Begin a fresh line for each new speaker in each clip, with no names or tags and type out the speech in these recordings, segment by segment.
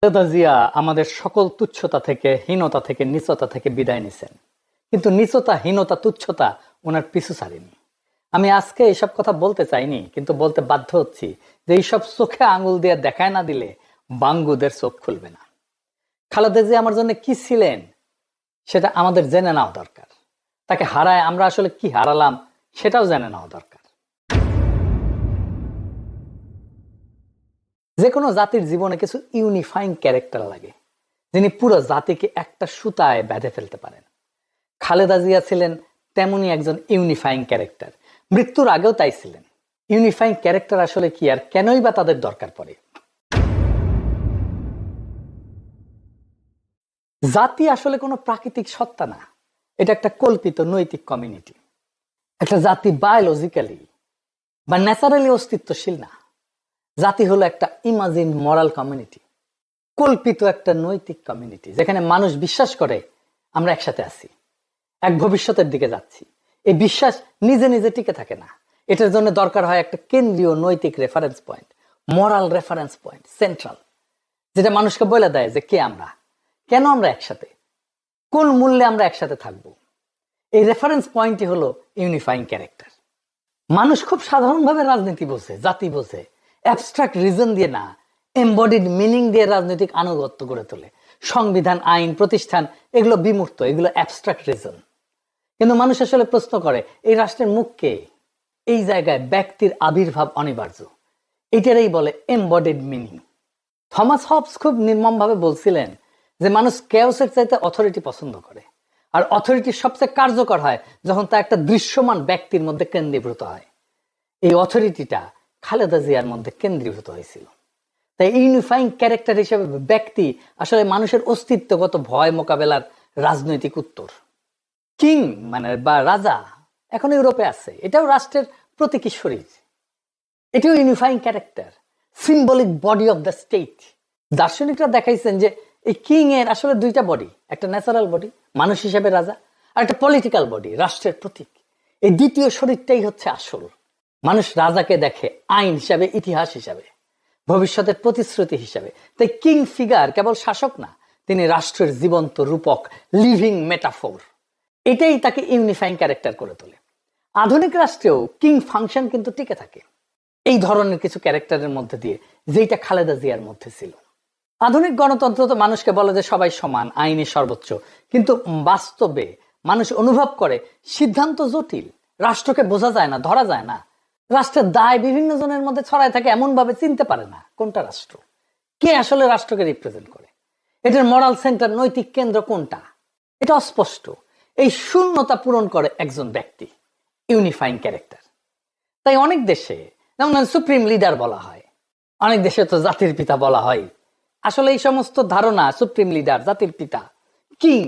খালেদা জিয়া আমাদের সকল তুচ্ছতা থেকে, হীনতা থেকে, নীচতা থেকে বিদায় নিছেন, কিন্তু নীচতা, হীনতা, তুচ্ছতা ওনার পিছু ছাড়েনি। আমি আজকে এসব কথা বলতে চাইনি, কিন্তু বলতে বাধ্য হচ্ছি যে এইসব চোখে আঙুল দিয়ে দেখায় না দিলে বাঙ্গুদের চোখ খুলবে না। খালেদা জিয়া আমার জন্য কি ছিলেন সেটা আমাদের জেনে নেওয়া দরকার। তাকে হারায় আমরা আসলে কি হারালাম সেটাও জেনে নেওয়া দরকার। যে কোনো জাতির জীবনে কিছু ইউনিফাইং ক্যারেক্টার লাগে, যিনি পুরো জাতিকে একটা সুতায় বেঁধে ফেলতে পারেন। খালেদা জিয়া ছিলেন তেমনই একজন ইউনিফাইং ক্যারেক্টার, মৃত্যুর আগেও তাই ছিলেন। ইউনিফাইং ক্যারেক্টার আসলে কি আর কেনই বা তাদের দরকার পড়ে? জাতি আসলে কোনো প্রাকৃতিক সত্তা না, এটা একটা কল্পিত নৈতিক কমিউনিটি। একটা জাতি বায়োলজিক্যালি বা ন্যাচারালি অস্তিত্বশীল না। জাতি হলো একটা ইমাজিন মরাল কমিউনিটি, কল্পিত একটা নৈতিক কমিউনিটি, যেখানে মানুষ বিশ্বাস করে আমরা একসাথে আছি, এক ভবিষ্যতের দিকে যাচ্ছি। এই বিশ্বাস নিজে নিজে টিকে থাকে না, এটার জন্য দরকার হয় একটা কেন্দ্রীয় নৈতিক রেফারেন্স পয়েন্ট, মরাল রেফারেন্স পয়েন্ট, সেন্ট্রাল, যেটা মানুষকে বলে দেয় যে কে আমরা, কেন আমরা একসাথে, কোন মূল্যে আমরা একসাথে থাকব। এই রেফারেন্স পয়েন্টই হলো ইউনিফাইং ক্যারেক্টার। মানুষ খুব সাধারণভাবে রাজনীতি বোঝে, জাতি বোঝে, অ্যাবস্ট্রাক্ট রিজন দিয়ে না, এমবডিড মিনিং দিয়ে রাজনৈতিক আনুগত্য গড়ে তোলে। সংবিধান, আইন, প্রতিষ্ঠান এগুলো বিমূর্ত, এগুলো অ্যাবস্ট্রাক্ট রিজন। কিন্তু মানুষ আসলে প্রশ্ন করে এই রাষ্ট্রের মুখকে, এই জায়গায় ব্যক্তির আবির্ভাব অনিবার্য, এটারই বলে এমবডিড মিনিং। থমাস হবস খুব নির্মমভাবে বলছিলেন যে মানুষ কেওসের চাইতে অথরিটি পছন্দ করে, আর অথরিটি সবচেয়ে কার্যকর হয় যখন তা একটা দৃশ্যমান ব্যক্তির মধ্যে কেন্দ্রীভূত হয়। এই অথরিটিটা খালেদা জিয়ার মধ্যে কেন্দ্রীভূত হয়েছিল। তাই ইউনিফাইং ক্যারেক্টার হিসেবে ব্যক্তি আসলে মানুষের অস্তিত্বগত ভয় মোকাবেলার রাজনৈতিক উত্তর। কিং মানে বা রাজা এখন ইউরোপে আছে, এটাও রাষ্ট্রের প্রতীকী শরীর, এটিও unifying character, symbolic body of the state. দার্শনিকরা দেখাইছেন যে এই কিং এর আসলে দুইটা বডি, একটা ন্যাচারাল বডি মানুষ হিসেবে রাজা, আর একটা পলিটিক্যাল বডি রাষ্ট্রের প্রতীক। এই দ্বিতীয় শরীরটাই হচ্ছে আসল। মানুষ রাজাকে দেখে আইন হিসাবে, ইতিহাস হিসাবে, ভবিষ্যতের প্রতিশ্রুতি হিসাবে। তাই কিং ফিগার কেবল শাসক না, তিনি রাষ্ট্রের জীবন্ত রূপক, লিভিং মেটাফোর। এটাই তাকে ইউনিফাইং ক্যারেক্টার করে তোলে। আধুনিক রাষ্ট্রেও কিং ফাংশন কিন্তু টিকে থাকে এই ধরনের কিছু ক্যারেক্টারের মধ্যে দিয়ে, যেটা খালেদা জিয়ার মধ্যে ছিল। আধুনিক গণতন্ত্র তো মানুষকে বলে যে সবাই সমান, আইনে সর্বোচ্চ, কিন্তু বাস্তবে মানুষ অনুভব করে সিদ্ধান্ত জটিল, রাষ্ট্রকে বোঝা যায় না, ধরা যায় না। রাষ্ট্রের দায় বিভিন্ন জনের মধ্যে ছড়ায় থাকে, এমন ভাবে চিনতে পারে না কোনটা রাষ্ট্র, কে আসলে রাষ্ট্রকে রিপ্রেজেন্ট করে, এটার মরাল সেন্টার, নৈতিক কেন্দ্র কোনটা, এটা অস্পষ্ট। এই শূন্যতা পূরণ করে একজন ব্যক্তি, ইউনিফাইং ক্যারেক্টার। তাই অনেক দেশে যেমন সুপ্রিম লিডার বলা হয়, অনেক দেশে তো জাতির পিতা বলা হয়। আসলে এই সমস্ত ধারণা, সুপ্রিম লিডার, জাতির পিতা, কিং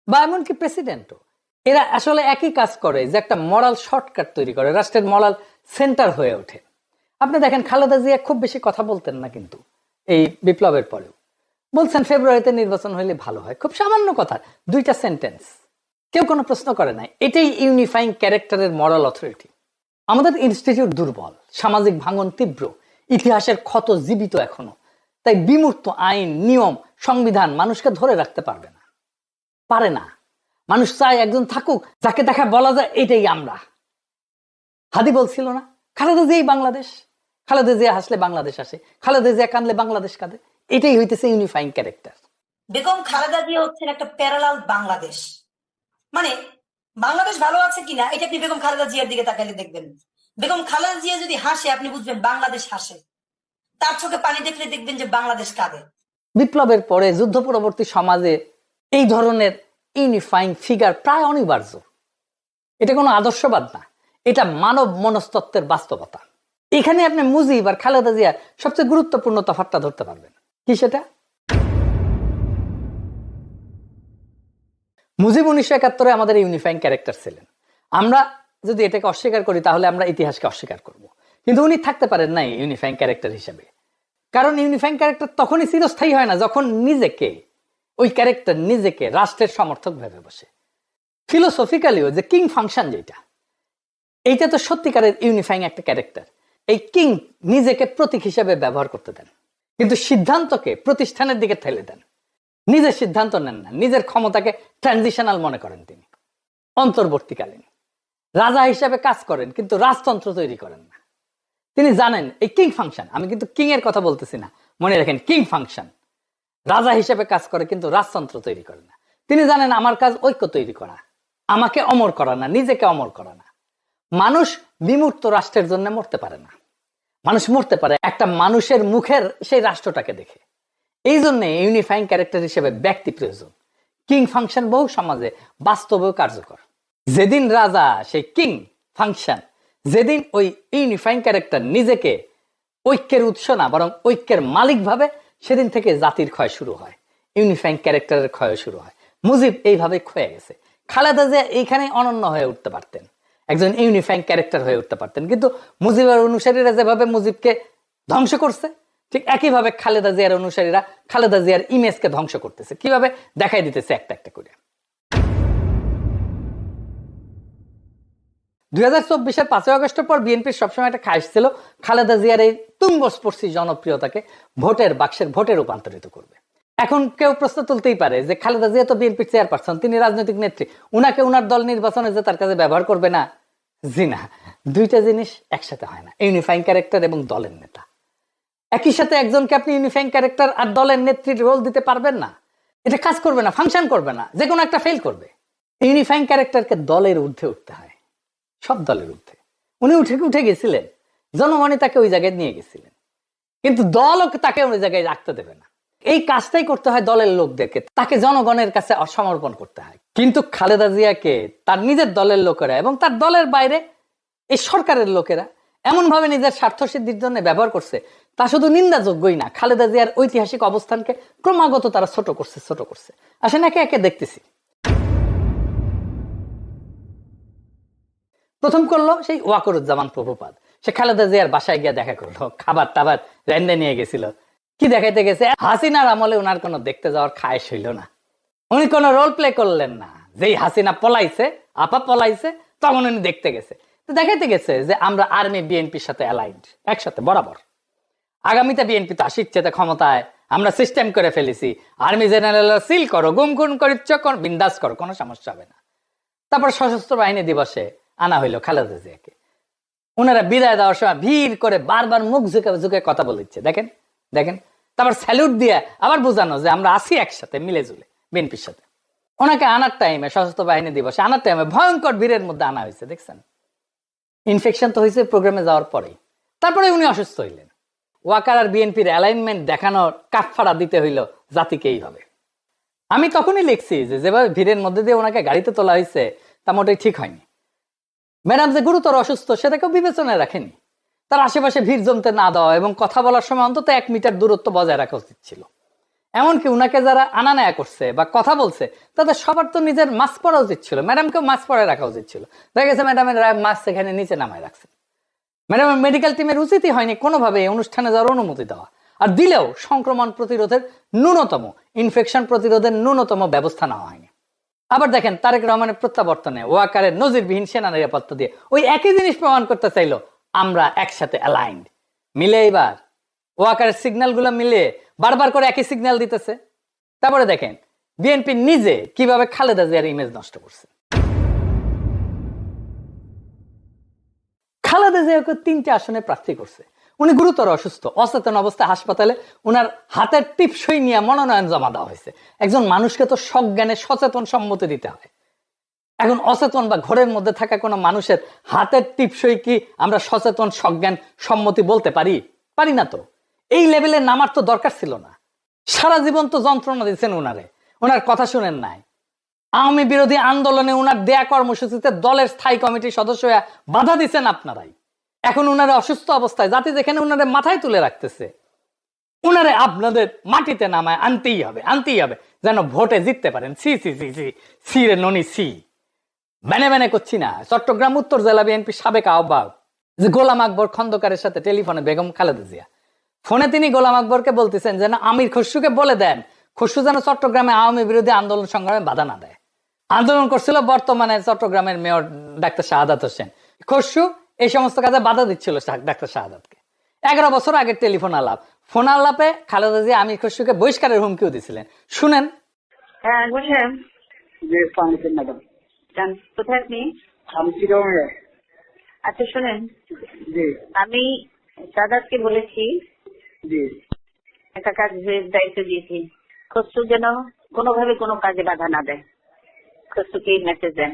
বা এমনকি প্রেসিডেন্টও, এরা আসলে একই কাজ করে, যে একটা মরাল শর্টকাট তৈরি করে, রাষ্ট্রের মরাল সেন্টার হয়ে ওঠে। আপনি দেখেন খালেদা জিয়া খুব বেশি কথা বলতেন না, কিন্তু এই বিপ্লবের পরেও বলছেন ফেব্রুয়ারিতে নির্বাচন হইলে ভালো হয়, খুব সামান্য কথা, দুইটা সেন্টেন্স, কেউ কোনো প্রশ্ন করে নাই। এটাই ইউনিফাইং ক্যারেক্টারের মরাল অথরিটি। আমাদের ইনস্টিটিউট দুর্বল, সামাজিক ভাঙন তীব্র, ইতিহাসের ক্ষত জীবিত এখনো। তাই বিমূর্ত আইন, নিয়ম, সংবিধান মানুষকে ধরে রাখতে পারবে না, পারে না। মানুষ চায় একজন থাকুক যাকে দেখা বলা যায় এটাই আমরা। হাদি বলছিল না, খালেদা জিয়াই বাংলাদেশ, খালেদা জিয়া হাসলে বাংলাদেশ আসে, খালেদা জিয়া কাঁদলে বাংলাদেশ কাঁদে। এটাই হইতেছে ইউনিফাইং ক্যারেক্টার।
বেগম খালেদা জিয়া হচ্ছেন একটা প্যারালাল বাংলাদেশ। মানে বাংলাদেশ ভালো আছে কিনা এটা আপনি বেগম খালেদা জিয়ার দিকে তাকালে দেখবেন। বেগম খালেদা জিয়া যদি হাসে আপনি বুঝবেন বাংলাদেশ হাসে, তার চোখে পানি দেখলে দেখবেন যে বাংলাদেশ কাঁদে।
বিপ্লবের পরে যুদ্ধ পরবর্তী সমাজে এই ধরনের ইউনিফাইং ফিগার প্রায় অনিবার্য। এটা কোনো আদর্শবাদ না, এটা মানব মনস্তত্ত্বের বাস্তবতা। এখানে আপনি মুজিব আর খালেদা জিয়ার সবচেয়ে গুরুত্বপূর্ণ তফাৎটা ধরতে পারবেন। কি সেটা? মুজিব 1971-এ আমাদের ইউনিফাইং ক্যারেক্টার ছিলেন। আমরা যদি এটাকে অস্বীকার করি তাহলে আমরা ইতিহাসকে অস্বীকার করব। কিন্তু উনি থাকতে পারেন নাই ইউনিফাইং ক্যারেক্টার হিসেবে, কারণ ইউনিফাইং ক্যারেক্টার তখনই চিরস্থায়ী হয় না যখন নিজেকে, ওই ক্যারেক্টার নিজেকে রাষ্ট্রের সমর্থক ভেবে বসে। ফিলোসফিক্যালিও যে কিং ফাংশন, যেটা, এইটা তো সত্যিকারের ইউনিফাইং একটা ক্যারেক্টার। এই কিং নিজেকে প্রতীক হিসেবে ব্যবহার করতে দেন। কিন্তু সিদ্ধান্তকে প্রতিষ্ঠানের দিকে ঠেলে দেন, নিজের সিদ্ধান্ত নেন না, নিজের ক্ষমতাকে ট্রানজিশনাল মনে করেন। তিনি অন্তর্বর্তীকালীন রাজা হিসাবে কাজ করেন, কিন্তু রাজতন্ত্র তৈরি করেন না। তিনি জানেন এই কিং ফাংশন, আমি কিন্তু কিং এর কথা বলতেছি না, মনে রাখেন কিং ফাংশন, রাজা হিসেবে কাজ করে কিন্তু রাজতন্ত্র তৈরি করে না। তিনি জানেন আমার কাজ ঐক্য তৈরি করা, আমাকে অমর করা না, নিজেকে অমর করা না। মানুষ বিমূর্ত রাষ্ট্রের জন্য মরতে পারে না, মানুষ মরতে পারে একটা মানুষের মুখের সেই রাষ্ট্রটাকে দেখে। এই জন্য ইউনিফাইং ক্যারেক্টার হিসেবে ব্যক্তি প্রয়োজন। কিং ফাংশন বহু সমাজে বাস্তবেও কার্যকর। যেদিন রাজা সেই কিং ফাংশন, যেদিন ওই ইউনিফাইং ক্যারেক্টার নিজেকে ঐক্যের উৎস না বরং ঐক্যের মালিক ভাবে, সেদিন থেকে জাতির ক্ষয় শুরু হয়, ইউনিফাইং ক্যারেক্টারের ক্ষয় শুরু হয়। মুজিব এইভাবে ক্ষয়ে গেছে। খালেদা জিয়া এইখানে অনন্য হয়ে উঠতে পারতেন, একজন ইউনিফাইং ক্যারেক্টার হয়ে উঠতে পারতেন, কিন্তু মুজিবের অনুসারীরা যেভাবে মুজিবকে ধ্বংস করছে, ঠিক একইভাবে খালেদা জিয়ার অনুসারীরা খালেদা জিয়ার ইমেজকে ধ্বংস করতেছে। কিভাবে দেখাই দিতেছে একটা একটা করে। 2024-এর 5ই আগস্টের পর বিএনপির সবসময় একটা খায়েশ ছিল খালেদা জিয়ার এই তুঙ্গস্পর্শী জনপ্রিয়তাকে ভোটের বাক্সের ভোটে রূপান্তরিত করবে। এখন কেউ প্রশ্ন তুলতেই পারে যে খালেদা জিয়া তো বিএনপির চেয়ারপারসন, তিনি রাজনৈতিক নেত্রী, উনাকে উনার দল নির্বাচনে যে তার কাছে ব্যবহার করবে না। জি না, দুইটা জিনিস একসাথে হয় না। ইউনিফাইং ক্যারেক্টার এবং দলের নেতা একই সাথে, একজনকে আপনি ইউনিফাইং ক্যারেক্টার আর দলের নেত্রীর রোল দিতে পারবেন না, এটা কাজ করবে না, ফাংশন করবে না, যে কোনো একটা ফেল করবে। ইউনিফাইং ক্যারেক্টারকে দলের ঊর্ধ্বে উঠতে হয়, সব দলের ঊর্ধ্বে। উনি উঠে গেছিলেন, জনগণই তাকে ওই জায়গায় নিয়ে গেছিলেন, কিন্তু দলও তাকে ওই জায়গায় রাখতে দেবে না। এই কাজটাই করতে হয় দলের লোকদেরকে, তাকে জনগণের কাছে সমর্পণ করতে হয়। কিন্তু খালেদা জিয়াকে তার নিজের দলের লোকেরা এবং তার দলের বাইরে এই সরকারের লোকেরা এমন ভাবে নিজের স্বার্থ সিদ্ধির জন্য ব্যবহার করছে, তা শুধু নিন্দাযোগ্যই না, খালেদা জিয়ার ঐতিহাসিক অবস্থানকে ক্রমাগত তারা ছোট করছে। আসেন একে একে দেখতেছি। প্রথম করলো সেই ওয়াকরুজ্জামান প্রভুপাদ, সে খালেদা জিয়ার বাসায় গিয়ে দেখা করলো, খাবার টাবার রেন্ডে নিয়ে গেছিল। কি দেখাইতে গেছে? হাসিনার আমলে ওনার কোনো দেখতে যাওয়ার খায়েশ হইল না, উনি কোনো রোল প্লে করলেন না। যেই হাসিনা পলাইছে, আপা পলাইছে, তখন উনি দেখতে গেছে। তো দেখাইতে গেছে যে আমরা আর্মি বিএনপির সাথে অ্যালাইন্ড, একসাথে বরাবর। আগামীতে বিএনপি তো আসিচ্ছে ক্ষমতায়, আমরা সিস্টেম করে ফেলেছি, আর্মি জেনারেল সিল করো, গুম খুন করিচ্ছ, বিন্দাস করো, কোনো সমস্যা হবে না। তারপর সশস্ত্র বাহিনী দিবসে আনা হইলো খালেদা জিয়াকে। ওনারা বিদায় দেওয়ার সময় ভিড় করে বারবার মুখ ঝুঁকে কথা বলিচ্ছে, দেখেন। তারপর স্যালুট দিয়ে আবার বোঝানো যে আমরা আছি একসাথে মিলে জুলে বিএনপির সাথে। ওনাকে আনার টাইমে, সশস্ত্র বাহিনী দিবসে আনার টাইমে ভয়ঙ্কর ভিড়ের মধ্যে আনা হয়েছে, দেখছেন। ইনফেকশন তো হয়েছে প্রোগ্রামে যাওয়ার পরেই। তারপরে উনি অসুস্থ হইলেন। ওয়াকার আর বিএনপির অ্যালাইনমেন্ট দেখানোর কাঠফাড়া দিতে হইল জাতিকে এইভাবে। আমি তখনই লিখছি যে যেভাবে ভিড়ের মধ্যে দিয়ে ওনাকে গাড়িতে তোলা হয়েছে তা মোটেই ঠিক হয়নি। ম্যাডাম যে গুরুতর অসুস্থ সেটাকেও বিবেচনায় রাখেনি। তার আশেপাশে ভিড় জমতে না দেওয়া এবং কথা বলার সময় অন্তত 1 মিটার দূরত্ব বজায় রাখা উচিত ছিল। এমনকি উনাকে যারা আনা নেয়া করছে বা কথা বলছে তাদের সবার তো নিজের মাস্ক পরা উচিত ছিল, ম্যাডামকেও মাস্ক পরে রাখা উচিত ছিল। দেখা গেছে ম্যাডামের মাস্ক সেখানে নিচে নামায় রাখছে। ম্যাডামের মেডিকেল টিমের উচিতই হয়নি কোনোভাবে এই অনুষ্ঠানে যাওয়ার অনুমতি দেওয়া, আর দিলেও সংক্রমণ প্রতিরোধের ন্যূনতম, ইনফেকশন প্রতিরোধের ন্যূনতম ব্যবস্থা নেওয়া হয়নি। আবার দেখেন তারেক রহমানের প্রত্যাবর্তনে ওয়াকারের নজিরবিহীন সেনা নিরাপত্তা দিয়ে ওই একই জিনিস প্রমাণ করতে চাইলো আমরা একসাথে অ্যালাইন্ড। মিলে এবার ওয়াকারের সিগন্যাল গুলো মিলে বারবার করে একই সিগন্যাল দিতেছে। তারপরে দেখেন বিএনপি নিজে কিভাবে খালেদা জিয়ার ইমেজ নষ্ট করছে। খালেদা জিয়াকে 3টে আসনে প্রার্থী করছে। উনি গুরুতর অসুস্থ, অচেতন অবস্থায় হাসপাতালে, উনার হাতের টিপসই নিয়ে মনোনয়ন জমা দেওয়া হয়েছে। একজন মানুষকে তো সজ্ঞানে সচেতন সম্মতি দিতে হয়। এখন অচেতন বা ঘরের মধ্যে থাকা কোনো মানুষের হাতের টিপসই কি আমরা সচেতন সজ্ঞান সম্মতি বলতে পারি না তো। এই লেভেলে নামার তো দরকার ছিল না। সারা জীবন তো যন্ত্রণা দিচ্ছেন উনারে, ওনার কথা শুনেন নাই। আওয়ামী বিরোধী আন্দোলনে উনার দেয়া কর্মসূচিতে দলের স্থায়ী কমিটির সদস্য হয়ে বাধা দিচ্ছেন আপনারাই। এখন উনারে অসুস্থ অবস্থায় জাতি যেখানে উনারে মাথায় তুলে রাখতেছে, উনারে আপনাদের মাটিতে নামায় আনতেই হবে যেন ভোটে জিততে পারেন। সি রে ননি সি। ব্যানে করছি না। চট্টগ্রাম উত্তর জেলা বিএনপি সাবেক আহ্বায়ক যে গোলাম আকবর খন্দকারের সাথে টেলিফোনে বেগম খালেদা জিয়া, ফোনে তিনি গোলাম আকবরকে বলতেছেন যেন আমির খসরুকে বলে দেন খসরু যেন চট্টগ্রামে আওয়ামী বিরোধী আন্দোলন সংগ্রামে বাধা না দেয়। আন্দোলন করছিল বর্তমানে চট্টগ্রামের মেয়র ডাক্তার শাহাদাত হোসেন। খসরু এই সমস্ত কাজে বাধা দিচ্ছিল ডাক্তার শাহাদাতকে। 11 বছর আগের টেলিফোন আলাপ। ফোন আলাপে খালেদা জিয়া আমির খসরুকে বহিষ্কারের হুমকিও দিছিলেন। শুনেন।
হ্যাঁ বলছেন।
জি আসসালামু আলাইকুম ম্যাডাম।
জান কোথায় আপনি?
আমি চিরঙ্গে।
আচ্ছা শোনেন,
জি
আমি সাদাতকে বলেছি
জি
একটা কাজের দায়িত্ব দিয়েছি, খসরু যেন কোনোভাবে কোনো কাজে বাধা না দেয়। খসরুকে মেসেজ দেন।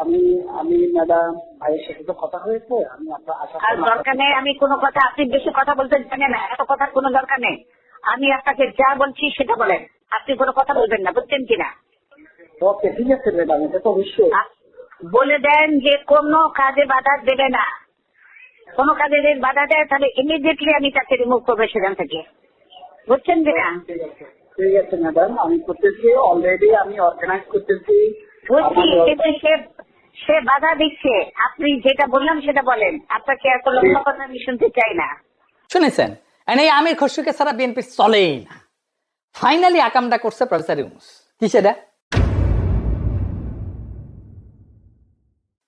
আমি আমি ম্যাডাম ভাইয়ের সাথে তো কথা হয়েছে, আমি আপনার আশা
আর দরকার নেই আমি কোনো কথা, আপনি বেশি কথা বলতে জানেন না, এত কথার কোনো দরকার নেই। আমি আপনাকে যা বলছি সেটা বলেন, আপনি কোনো কথা বলবেন না, বুঝছেন কিনা?
ওকে ঠিক আছে ম্যাডাম, এটা তো অবশ্যই।
বলে দেন যে কোনো কাজে বাধা দেবে না, কোনো কাজে যদি বাধা দেয় তাহলে ইমিডিয়েটলি আমি তাকে রিমুভ করবো সেখান থেকে, বুঝছেন কিনা?
ঠিক আছে ম্যাডাম, আমি করতেছি, অলরেডি আমি অর্গানাইজ করতেছি।
বুঝছি, কিন্তু সে বাধা দিচ্ছে। আপনি যেটা বললাম সেটা বলেন, আপনাকে এত লম্বা কথা আমি শুনতে চাই না।
শুনেছেন? এই আমির খসরুকে ছাড়া বিএনপি চলেই না। ফাইনালি আকামটা করছে প্রফেসর ইউনূস। কি সেটা?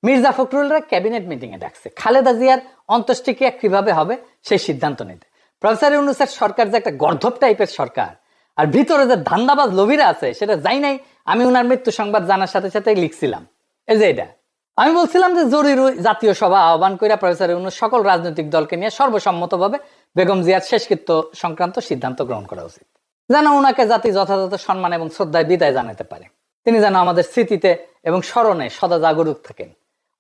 মির্জা ফখরুলরা ক্যাবিনেট মিটিং এ ডাকছে খালেদা জিয়ার অন্ত্যেষ্টিক্রিয়া কিভাবে হবে সেই সিদ্ধান্ত নিতে। প্রফেসর ইউনূসের সরকার যে একটা গর্ধব টাইপের সরকার, আর ভিতরে যে ধান্দাবাজ লোভীরা আছে সেটা যাই নাই। আমি ওনার মৃত্যু সংবাদ জানার সাথে সাথে লিখছিলাম এই যে এটা। আমি বলছিলাম যে জরুরি জাতীয় সভা আহ্বান করে প্রফেসর ইউনূস সকল রাজনৈতিক দলকে নিয়ে সর্বসম্মতভাবে বেগম জিয়ার শেষকৃত্য সংক্রান্ত সিদ্ধান্ত গ্রহণ করা উচিত, যেন ওনাকে জাতি যথাযথ সম্মান এবং শ্রদ্ধায় বিদায় জানাতে পারে। তিনি যেন আমাদের স্মৃতিতে এবং স্মরণে সদা জাগরুক থাকেন।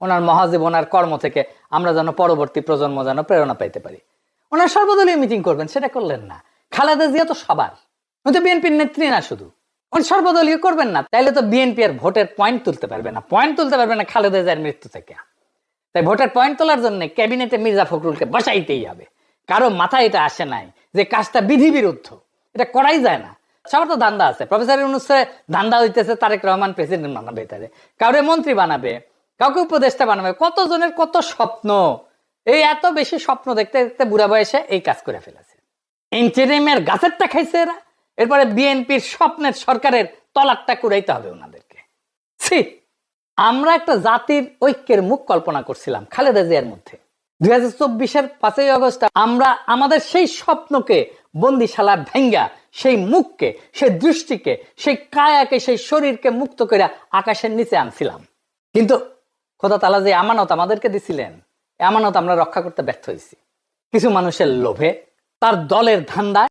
ওনার মহাজীবনার কর্ম থেকে আমরা যেন পরবর্তী প্রজন্ম যেন প্রেরণা পাইতে পারি। ওনার সর্বদলীয় মিটিং করবেন, সেটা করলেন না। খালেদা জিয়া তো সবার, হয়তো বিএনপির নেত্রী না শুধু, উনি সর্বদলীয় করবেন না। তাইলে তো বিএনপি আর ভোটের পয়েন্ট তুলতে পারবে না, খালেদা জিয়ার মৃত্যু থেকে। তাই ভোটের পয়েন্ট তোলার জন্য ক্যাবিনেটে মির্জা ফখরুলকে বসাইতেই হবে। কারো মাথায় এটা আসে নাই যে কাজটা বিধি বিরুদ্ধ, এটা করাই যায় না। সবার তো ধান্দা আছে। প্রফেসর ইউনূসের ধান্দা হইতেছে তারেক রহমান প্রেসিডেন্ট বানাবে, তারে কাউরে মন্ত্রী বানাবে, কাউকে উপদেষ্টা বানাবে। কতজনের কত স্বপ্ন, এই এত বেশি স্বপ্ন দেখতে দেখতে বুড়া বয়সে এই কাজ করে ফেলেছে। ইন্টারিমের গাছেরটা খাইছে এরা, এরপরে বিএনপির স্বপ্নের সরকারের তলাকটা কুড়াইতে হবে ওনাদেরকে। ছি, আমরা একটা জাতির ঐক্যের মুখ কল্পনা করছিলাম খালেদা জিয়ার মধ্যে। 2024-এর 5ই আগস্ট আমরা আমাদের সেই স্বপ্নকে বন্দিশালা ভেঙ্গা, সেই মুখকে, সেই দৃষ্টিকে, সেই কায়াকে, সেই শরীরকে মুক্ত করে আকাশের নিচে আনছিলাম। কিন্তু খোদা তাআলা যে আমানত আমাদেরকে দিছিলেন, আমানত আমরা রক্ষা করতে ব্যর্থ হয়েছি। কিছু মানুষের লোভে, তার দলের ধান্দায়